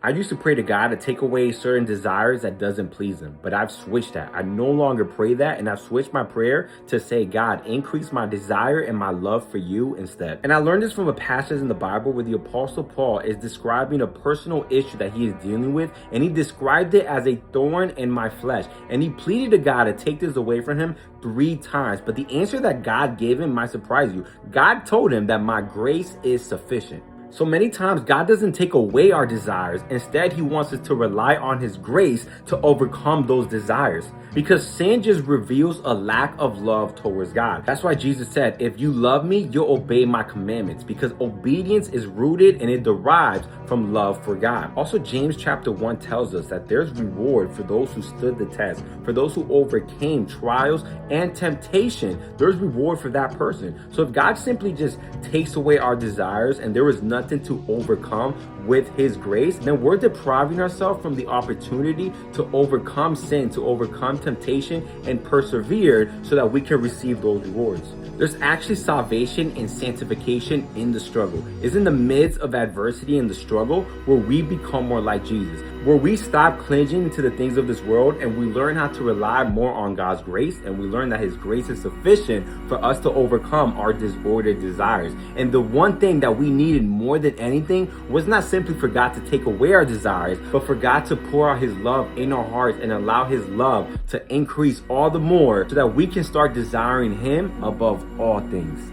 I used to pray to God to take away certain desires that doesn't please him, but I've switched that. I no longer pray that, and I've switched my prayer to say, God, increase my desire and my love for you instead. And I learned this from a passage in the Bible where the Apostle Paul is describing a personal issue that he is dealing with, and he described it as a thorn in my flesh. And he pleaded to God to take this away from him 3 times. But the answer that God gave him might surprise you. God told him that my grace is sufficient. So many times God doesn't take away our desires. Instead, he wants us to rely on his grace to overcome those desires. Because sin just reveals a lack of love towards God. That's why Jesus said, if you love me, you'll obey my commandments. Because obedience is rooted and it derives from love for God. Also, James chapter 1 tells us that there's reward for those who stood the test. For those who overcame trials and temptation, there's reward for that person. So if God simply just takes away our desires and there is nothing to overcome with his grace, then we're depriving ourselves from the opportunity to overcome sin, to overcome temptation, and persevere so that we can receive those rewards. There's actually salvation and sanctification in the struggle. It's in the midst of adversity and the struggle where we become more like Jesus, where we stop clinging to the things of this world and we learn how to rely more on God's grace, and we learn that his grace is sufficient for us to overcome our disordered desires. And the one thing that we needed more than anything was not simply for God to take away our desires, but for God to pour out his love in our hearts and allow his love to increase all the more so that we can start desiring him above all things.